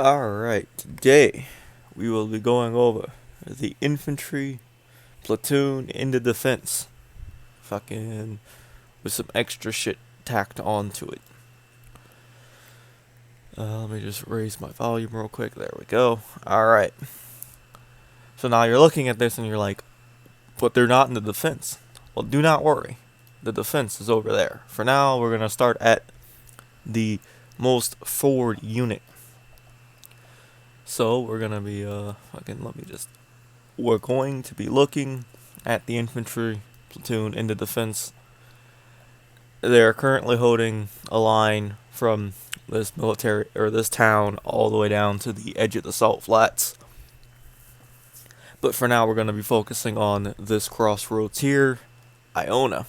Alright, today we will be going over the Infantry Platoon into defense. Fucking with some extra shit tacked onto it. Let me just raise my volume real quick. There we go. Alright. So now you're looking at this and you're like, but they're not in the defense. Well, do not worry. The defense is over there. For now, we're going to start at the most forward unit. So we're gonna be we're going to be looking at the infantry platoon in the defense. They are currently holding a line from this military or this town all the way down to the edge of the salt flats. But for now, we're going to be focusing on this crossroads here, Iona.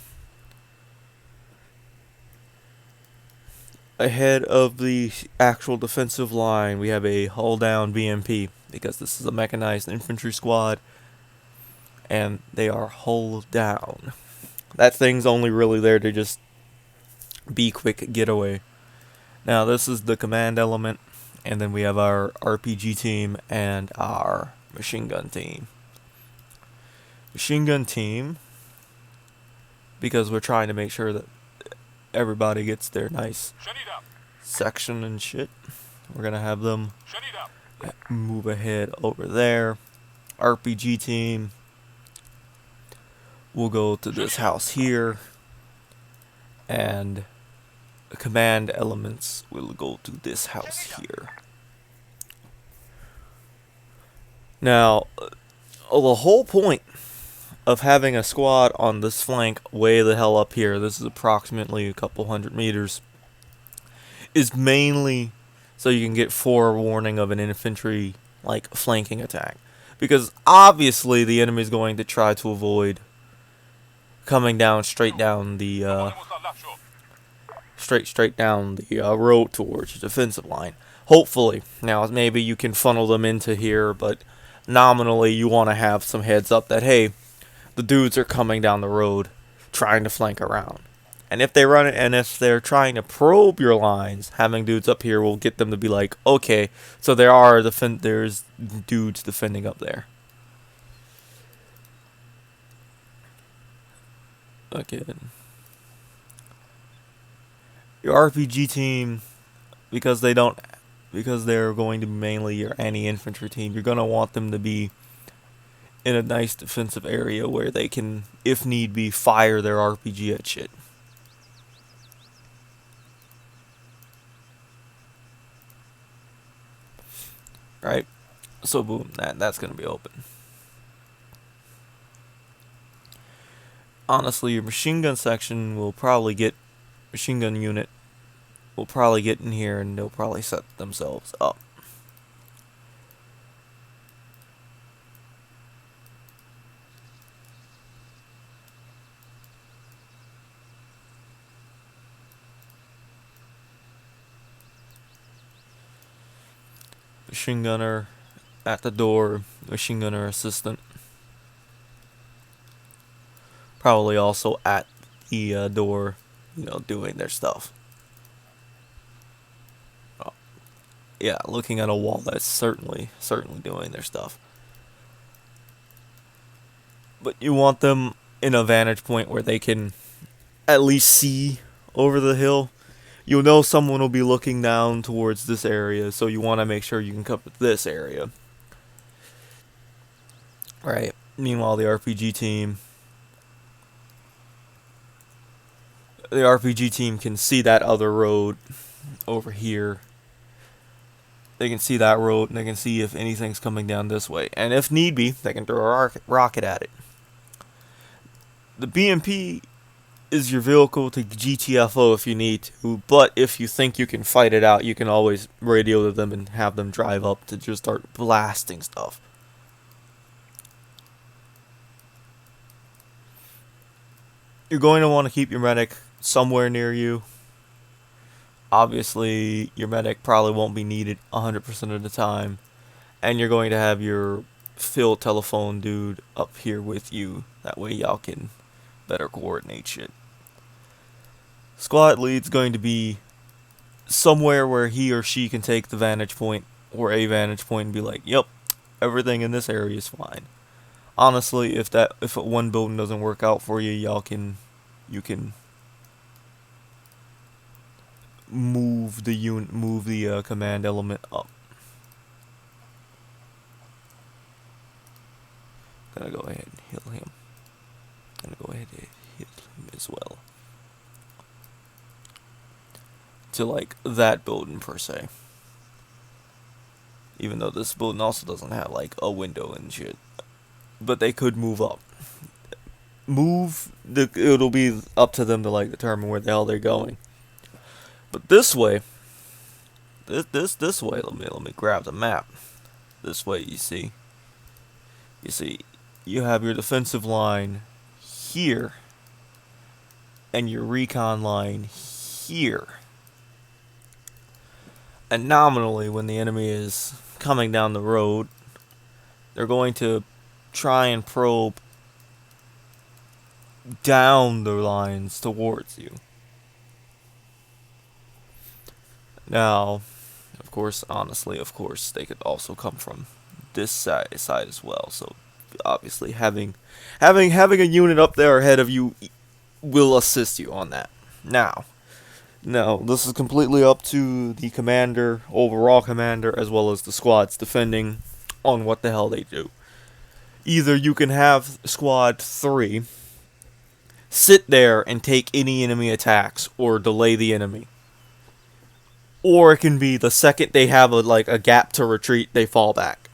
Ahead of the actual defensive line, we have a hull down BMP because this is a mechanized infantry squad and they are hull down. That thing's only really there to just be quick getaway. Now this is the command element, and then we have our RPG team and our machine gun team. Machine gun team, because we're trying to make sure that everybody gets their nice section and shit. We're gonna have them move ahead over there. RPG team will go to this house here, and the command elements will go to this house here. Now, the whole point of having a squad on this flank way the hell up here, this is approximately a couple hundred meters, is mainly so you can get forewarning of an infantry flanking attack, because obviously the enemy is going to try to avoid coming down straight down the road towards the defensive line. Hopefully, now maybe you can funnel them into here, but nominally you want to have some heads up that hey, the dudes are coming down the road trying to flank around. And if they run it, and if they're trying to probe your lines, having dudes up here will get them to be like, okay, so there's dudes defending up there. Again, your RPG team, because they're going to be mainly your anti-infantry team, you're gonna want them to be in a nice defensive area where they can, if need be, fire their RPG at shit. Right? So boom, that's gonna be open. Honestly, your machine gun section will probably get, machine gun unit will probably get in here and they'll probably set themselves up. Machine gunner at the door, machine gunner assistant. Probably also at the door, doing their stuff. Oh, yeah, looking at a wall that's certainly doing their stuff. But you want them in a vantage point where they can at least see over the hill. You'll know someone will be looking down towards this area, so you want to make sure you can cover this area. Right. Meanwhile, the RPG team can see that other road over here. They can see that road, and they can see if anything's coming down this way. And if need be, they can throw a rocket at it. The BMP is your vehicle to GTFO if you need to, but if you think you can fight it out, you can always radio to them and have them drive up to just start blasting stuff. You're going to want to keep your medic somewhere near you. Obviously, your medic probably won't be needed 100% of the time, and you're going to have your field telephone dude up here with you. That way y'all can better coordinate shit. Squad lead's going to be somewhere where he or she can take the vantage point or a vantage point and be like, yep, everything in this area is fine. Honestly, if one building doesn't work out for you, you can move the command element up. Gonna go ahead and heal him. Gonna go ahead and heal him as well. To like that building per se. Even though this building also doesn't have like a window and shit. But they could move up. It'll be up to them to like determine where the hell they're going. But this way, this way, let me grab the map. This way, you see, you have your defensive line here, and your recon line here. And nominally, when the enemy is coming down the road, they're going to try and probe down the lines towards you. Now, of course, they could also come from this side as well. So, obviously, having a unit up there ahead of you will assist you on that. Now, this is completely up to the commander, overall commander, as well as the squads defending on what the hell they do. Either you can have squad 3 sit there and take any enemy attacks or delay the enemy. Or it can be the second they have a gap to retreat, they fall back.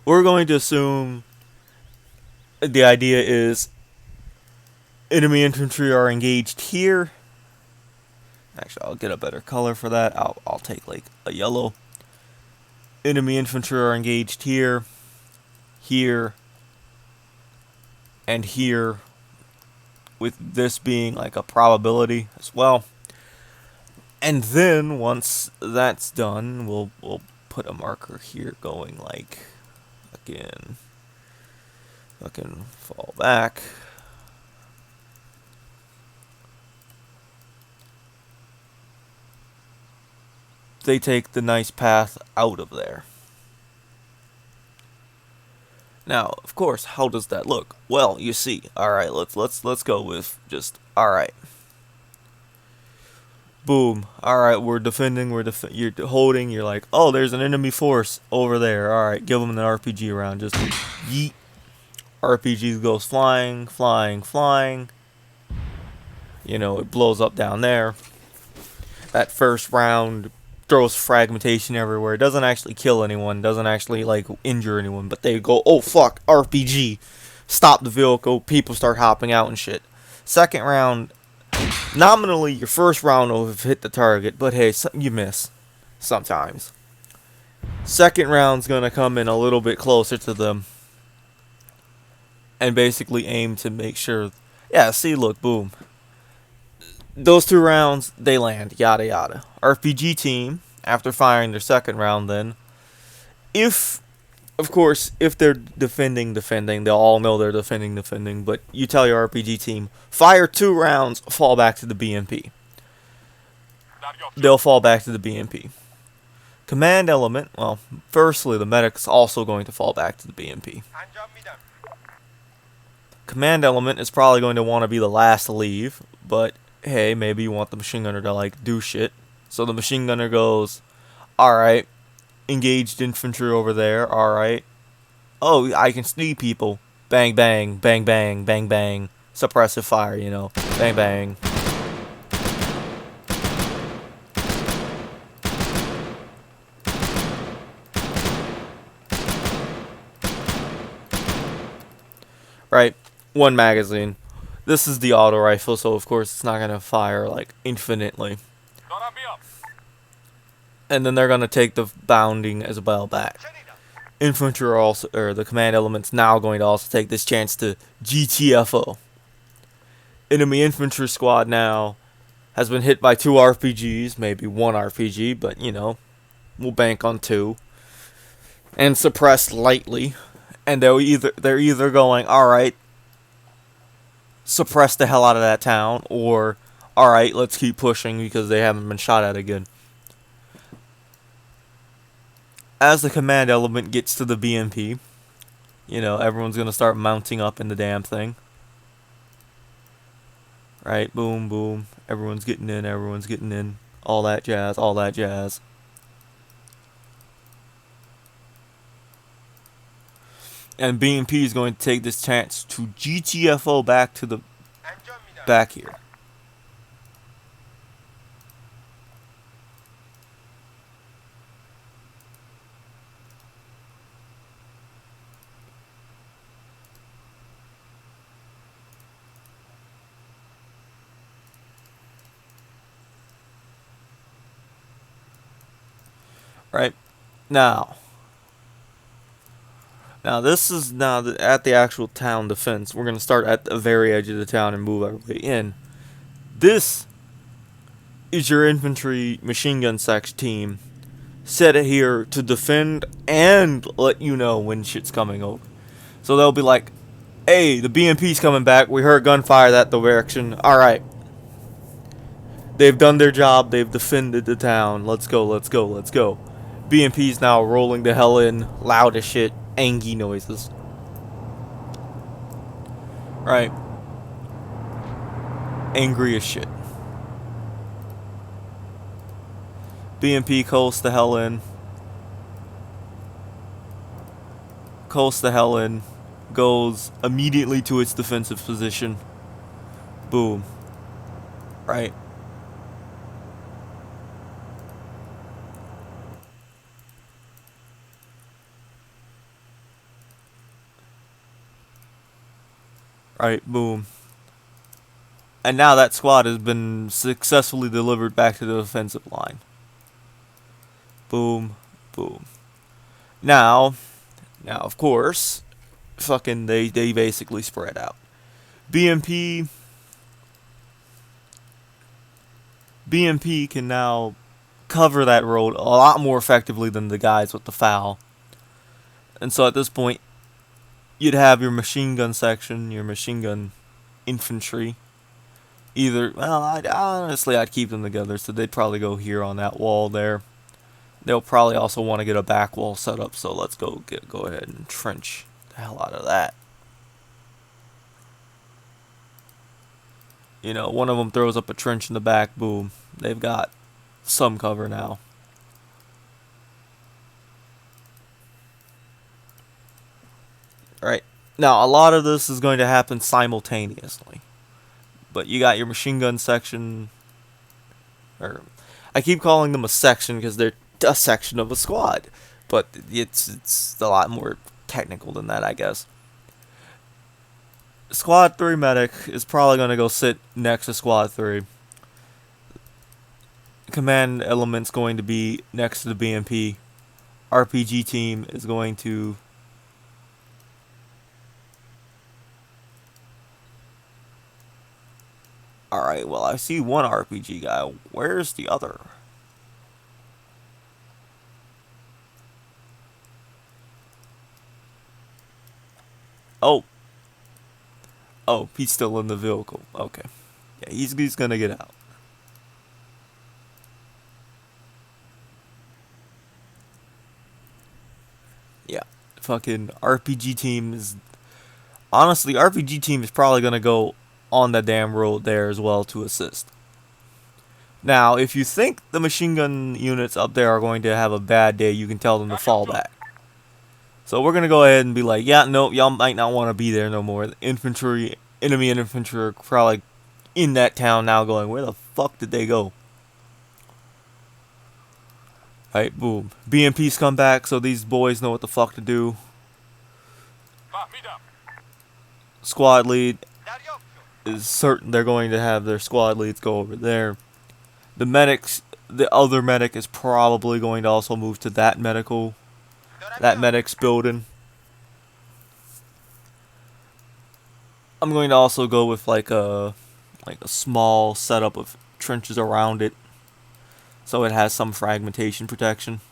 We're going to assume the idea is enemy infantry are engaged here. Actually, I'll get a better color for that. I'll take like a yellow. Enemy infantry are engaged here, here, and here, with this being like a probability as well. And then once that's done, we'll put a marker here going like again. Fucking fall back. They take the nice path out of there. Now, of course, how does that look? Well, you see, all right, let's go with just all right. Boom. All right, we're defending. You're holding. You're like, oh, there's an enemy force over there. All right, give them an RPG round. Just yeet. RPG goes flying, flying, flying. You know, it blows up down there. That first round throws fragmentation everywhere. It doesn't actually kill anyone. Doesn't actually like injure anyone. But they go, oh fuck, RPG. Stop the vehicle. People start hopping out and shit. Second round. Nominally, your first round will have hit the target, but hey, you miss sometimes. Second round's gonna come in a little bit closer to them and basically aim to make sure. Yeah, see, look, boom. Those 2 rounds, they land, yada yada. RPG team, after firing their second round, then, of course, if they're defending, they'll all know they're defending, but you tell your RPG team, fire 2 rounds, fall back to the BMP. They'll fall back to the BMP. Command element, well, firstly, the medic's also going to fall back to the BMP. Command element is probably going to want to be the last to leave, but hey, maybe you want the machine gunner to like do shit. So the machine gunner goes, alright, engaged infantry over there, alright. Oh, I can see people. Bang, bang, bang, bang, bang, bang. Suppressive fire, you know. Bang, bang. Right, 1 magazine. This is the auto rifle, so of course it's not going to fire like infinitely. And then they're going to take the bounding as well back. Infantry are also, or the command element's now going to also take this chance to GTFO. Enemy infantry squad now has been hit by 2 RPGs, maybe 1 RPG, but you know, we'll bank on 2. And suppressed lightly. And they're either going, alright, suppress the hell out of that town, or alright, let's keep pushing because they haven't been shot at again. as the command element gets to the BMP, you know, everyone's gonna start mounting up in the damn thing. Right? Boom, boom. Everyone's getting in, everyone's getting in. All that jazz, all that jazz. And BMP is going to take this chance to GTFO back to the back here. Right? Now, this is at the actual town defense. We're going to start at the very edge of the town and move our way in. This is your infantry machine gun section team set it here to defend and let you know when shit's coming over. So they'll be like, hey, the BMP's coming back. We heard gunfire that direction. Alright. They've done their job. They've defended the town. Let's go, let's go, let's go. BMP's now rolling the hell in. Loud as shit. Angy noises. Right. Angry as shit. BMP coasts the hell in. Coasts the hell in. Goes immediately to its defensive position. Boom. Right. Right, boom. And now that squad has been successfully delivered back to the defensive line. Boom, boom. Now of course, fucking they basically spread out. BMP can now cover that road a lot more effectively than the guys with the FAL. And so at this point, you'd have your machine gun section, your machine gun infantry. Either, well, I'd keep them together, so they'd probably go here on that wall there. They'll probably also want to get a back wall set up, so let's go ahead and trench the hell out of that. You know, one of them throws up a trench in the back, boom. They've got some cover now. Right. Now, a lot of this is going to happen simultaneously. But you got your machine gun section, or I keep calling them a section because they're a section of a squad, but it's a lot more technical than that, I guess. Squad 3 medic is probably going to go sit next to Squad 3. Command element's going to be next to the BMP. RPG team is going to... Alright, well, I see one RPG guy. Where's the other? Oh. Oh, he's still in the vehicle. Okay. Yeah, he's gonna get out. Yeah. Fucking RPG team is... Honestly, RPG team is probably gonna go on the damn road there as well to assist. Now, if you think the machine gun units up there are going to have a bad day, you can tell them to fall back. So we're going to go ahead and be like, yeah, no, y'all might not want to be there no more. Enemy infantry are probably in that town now going, where the fuck did they go? Alright, boom. BMP's come back, so these boys know what the fuck to do. Squad lead is certain they're going to have their squad leads go over there. The other medic is probably going to also move to that medic's building. I'm going to also go with like a small setup of trenches around it, so it has some fragmentation protection.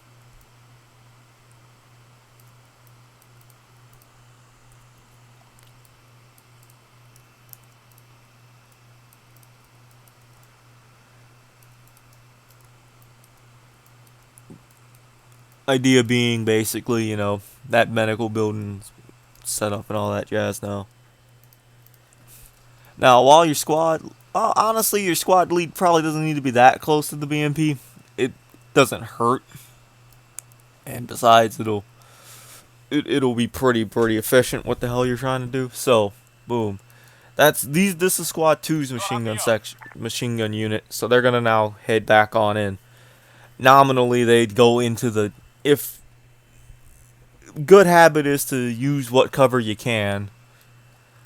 Idea being basically, that medical building set up and all that jazz now. Now, while your squad, honestly, your squad lead probably doesn't need to be that close to the BMP. It doesn't hurt, and besides, it'll be pretty efficient. What the hell you're trying to do? So, boom. This is Squad 2's machine gun unit. So they're gonna now head back on in. Nominally, they'd go into the if good habit is to use what cover you can.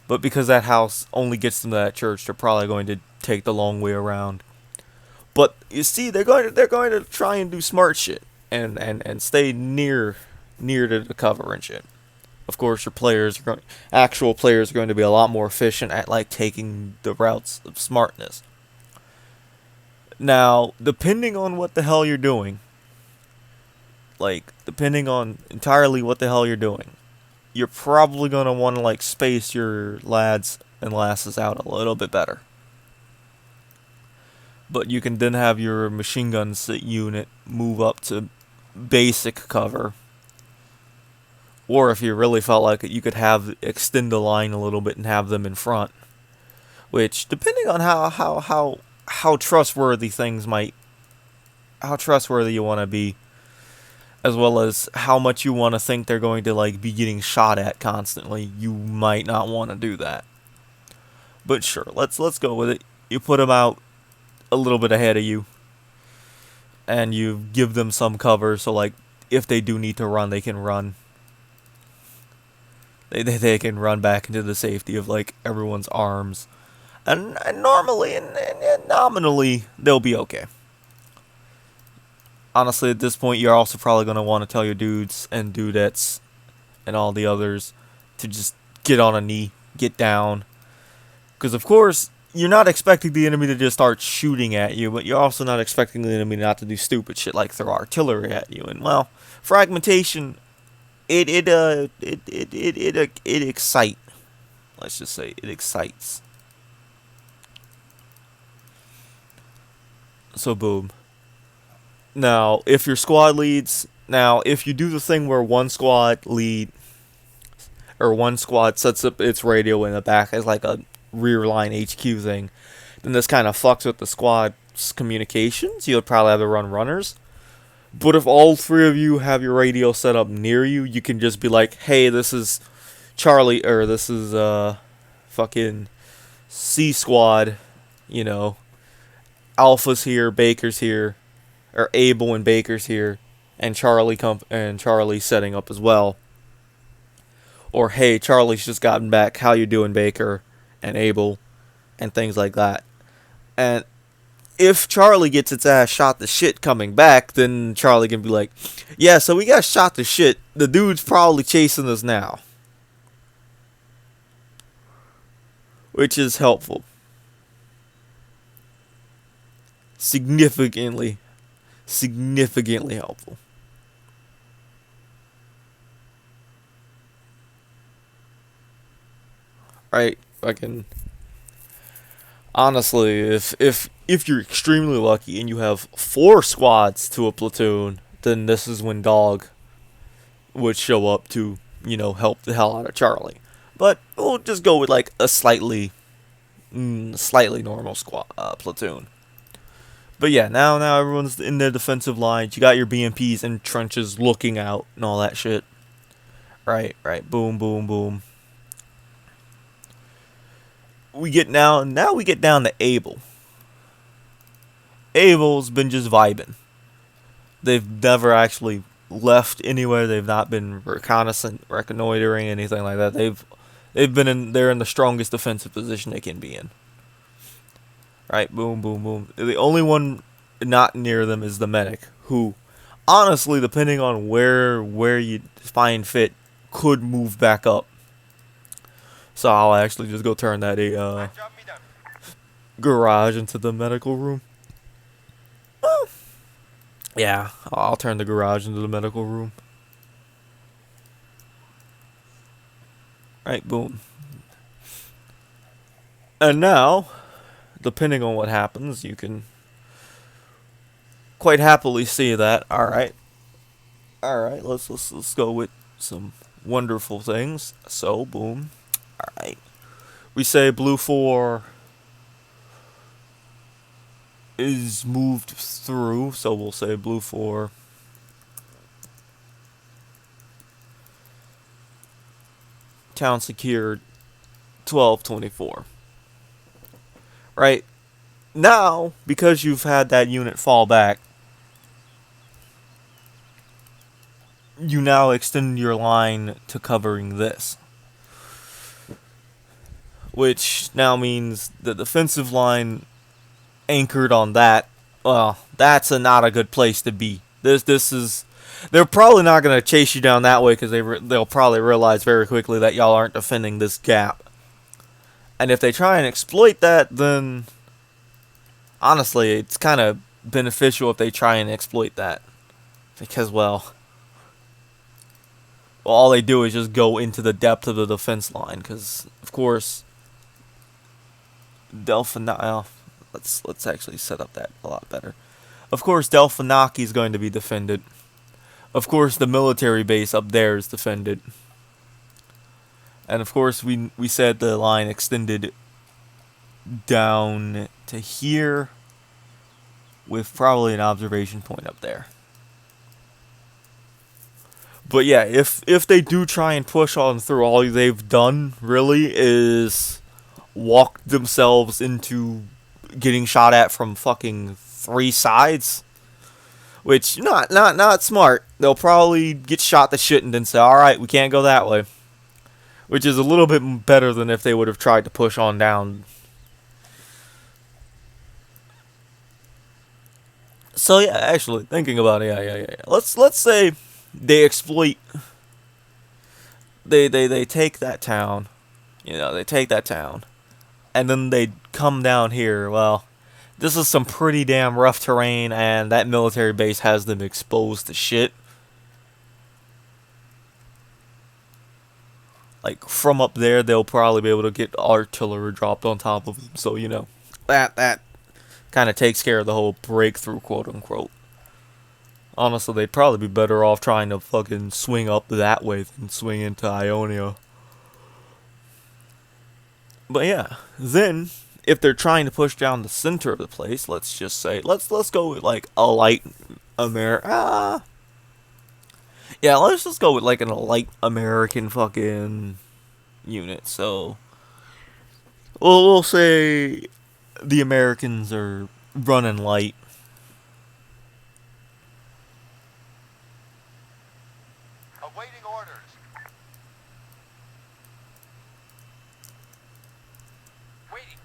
But because that house only gets them to that church, they're probably going to take the long way around. But you see, they're going to try and do smart shit and stay near to the cover and shit. Of course, actual players are going to be a lot more efficient at like taking the routes of smartness. Now, depending on what the hell you're doing, depending on entirely what the hell you're doing, you're probably going to want to like space your lads and lasses out a little bit better. But you can then have your machine gun unit move up to basic cover. Or if you really felt like it, you could extend the line a little bit and have them in front. Which, depending on how trustworthy how trustworthy you want to be, as well as how much you want to think they're going to like be getting shot at constantly, you might not want to do that. But sure, let's go with it. You put them out a little bit ahead of you, and you give them some cover, so like if they do need to run, they can run. They can run back into the safety of like everyone's arms, and normally and nominally they'll be okay. Honestly, at this point, you're also probably going to want to tell your dudes and dudettes and all the others to just get on a knee, get down. Because, of course, you're not expecting the enemy to just start shooting at you, but you're also not expecting the enemy not to do stupid shit like throw artillery at you. And, well, fragmentation, it excites. Let's just say it excites. So, boom. Now, if your squad leads, if you do the thing where one squad sets up its radio in the back as like a rear line HQ thing, then this kind of fucks with the squad's communications. You'll probably have to run runners. But if all three of you have your radio set up near you, you can just be like, hey, this is Charlie, or this is fucking C squad, Alpha's here, Baker's here, or Abel and Baker's here, and Charlie setting up as well. Or hey, Charlie's just gotten back. How you doing, Baker and Abel, and things like that. And if Charlie gets its ass shot to shit coming back, then Charlie can be like, yeah, so we got shot to shit. The dude's probably chasing us now. Which is helpful. Significantly helpful. Right? Honestly, if you're extremely lucky and you have 4 squads to a platoon, then this is when Dog would show up to, help the hell out of Charlie. But we'll just go with like a slightly normal platoon. But yeah, now everyone's in their defensive lines. You got your BMPs in trenches looking out and all that shit. Right. Boom, boom, boom. We get down to Abel. Abel's been just vibing. They've never actually left anywhere. They've not been reconnoitering, anything like that. They're in the strongest defensive position they can be in. Right, boom, boom, boom. The only one not near them is the medic, who, honestly, depending on where you find fit, could move back up. So I'll actually just go turn that garage into the medical room. Yeah, I'll turn the garage into the medical room. Right, boom. And now, depending on what happens, you can quite happily see that. Alright. All right, let's go with some wonderful things. So boom. All right, we say blue 4 is moved through, so we'll say blue 4 town secured 1224. Right now, because you've had that unit fall back, you now extend your line to covering this, which now means the defensive line anchored on that. Well, that's not a good place to be. This is. They're probably not going to chase you down that way because they'll probably realize very quickly that y'all aren't defending this gap. And if they try and exploit that, then honestly, it's kind of beneficial if they try and exploit that, because well, all they do is just go into the depth of the defense line. Because of course, let's actually set up that a lot better. Of course, Delphinaki is going to be defended. Of course, the military base up there is defended. And of course, we said the line extended down to here with probably an observation point up there. But yeah, if they do try and push on through, all they've done really is walk themselves into getting shot at from fucking 3 sides. Which, not smart. They'll probably get shot to shit and then say, alright, we can't go that way. Which is a little bit better than if they would have tried to push on down. So yeah, actually, thinking about it, yeah. Let's say they exploit. They take that town. They take that town. And then they come down here. Well, this is some pretty damn rough terrain, and that military base has them exposed to shit. Like, from up there, they'll probably be able to get artillery dropped on top of them. So, that kind of takes care of the whole breakthrough, quote-unquote. Honestly, they'd probably be better off trying to fucking swing up that way than swing into Ionia. But yeah, then, if they're trying to push down the center of the place, let's just say, let's go with, like, a light yeah, let's just go with, like, a light American fucking unit. So, we'll say the Americans are running light. Awaiting orders. Waiting.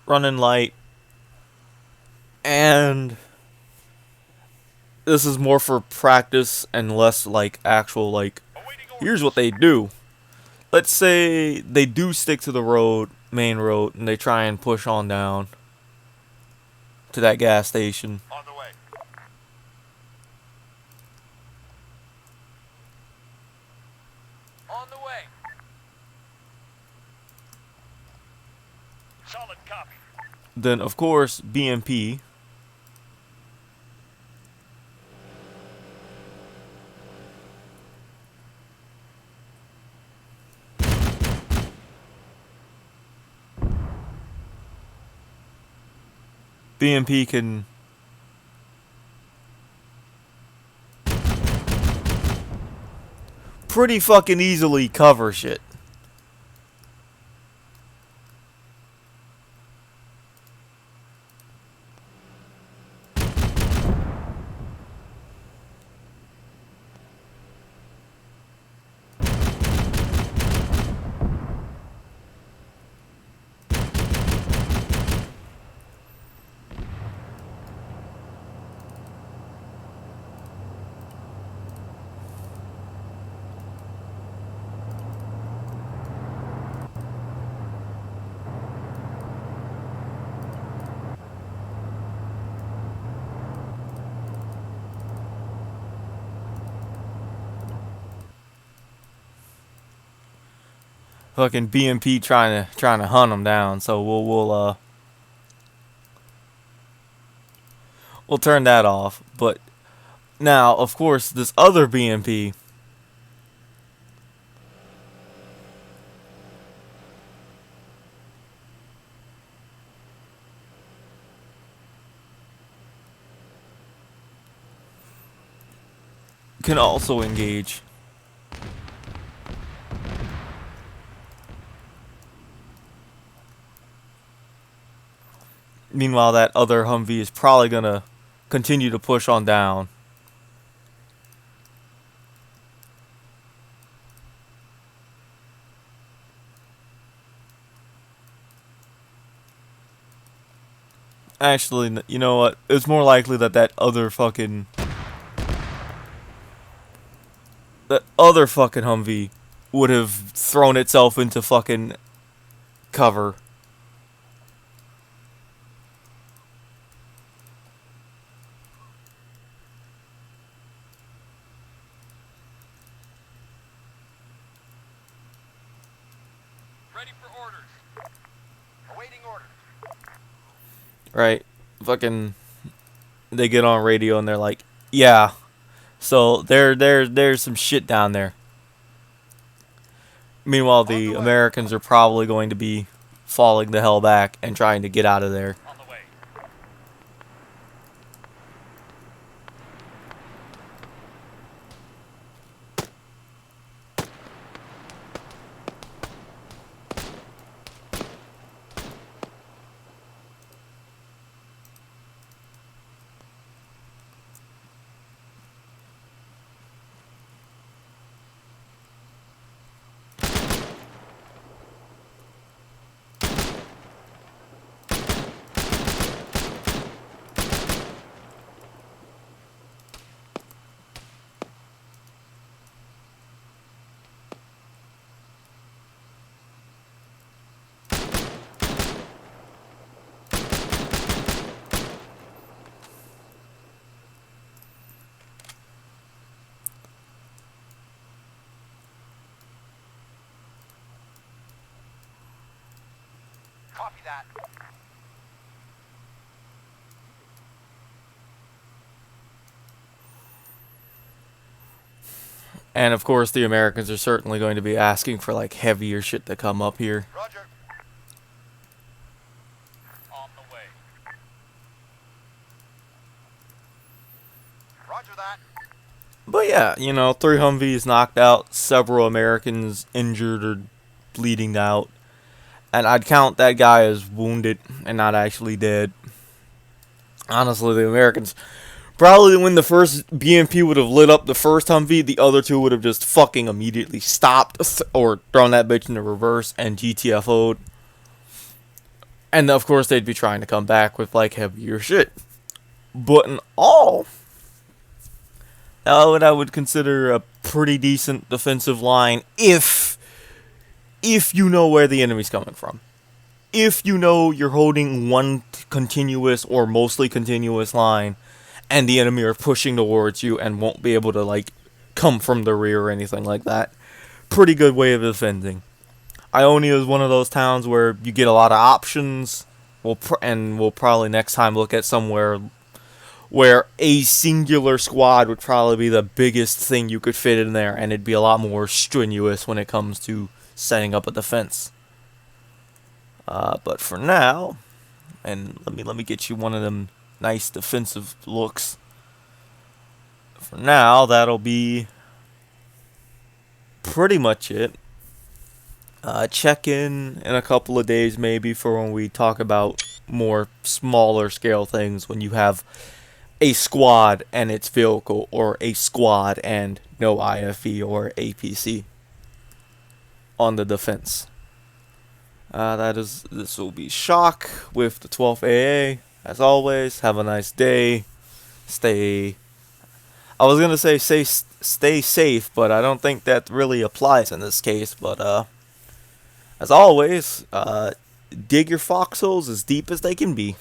Running light. And this is more for practice and less like actual, like, here's what they do. Let's say they do stick to the main road, and they try and push on down to that gas station. On the way. On the way. Solid copy. Then, of course, BMP. BMP can pretty fucking easily cover shit. Fucking BMP trying to hunt them down. So we'll turn that off. But now, of course, this other BMP can also engage. Meanwhile, that other Humvee is probably gonna continue to push on down. Actually, you know what? It's more likely that that other fucking Humvee would have thrown itself into fucking cover. Ready for orders. Awaiting orders. Right? Fucking, they get on radio and they're like, yeah. So there's some shit down there. Meanwhile, the Americans are probably going to be falling the hell back and trying to get out of there. On the way. Copy that. And of course, the Americans are certainly going to be asking for like heavier shit to come up here. Roger. On the way. Roger that. But yeah, you know, 3 Humvees knocked out, several Americans injured or bleeding out. And I'd count that guy as wounded and not actually dead. Honestly, the Americans, probably when the first BMP would have lit up the first Humvee, the other two would have just fucking immediately stopped or thrown that bitch into reverse and GTFO'd. And of course, they'd be trying to come back with like heavier shit. But in all, what I would consider a pretty decent defensive line if you know where the enemy's coming from. If you know you're holding one continuous or mostly continuous line and the enemy are pushing towards you and won't be able to like come from the rear or anything like that. Pretty good way of defending. Ionia is one of those towns where you get a lot of options. We'll probably next time look at somewhere where a singular squad would probably be the biggest thing you could fit in there, and it'd be a lot more strenuous when it comes to setting up a defense. But for now, and let me get you one of them nice defensive looks. For now, that'll be pretty much it. Check in a couple of days maybe for when we talk about more smaller scale things, when you have a squad and its vehicle, or a squad and no IFE or APC on the defense. This will be Shock with the 12th AA. As always, have a nice day. I was gonna say stay safe, but I don't think that really applies in this case. But as always, dig your foxholes as deep as they can be.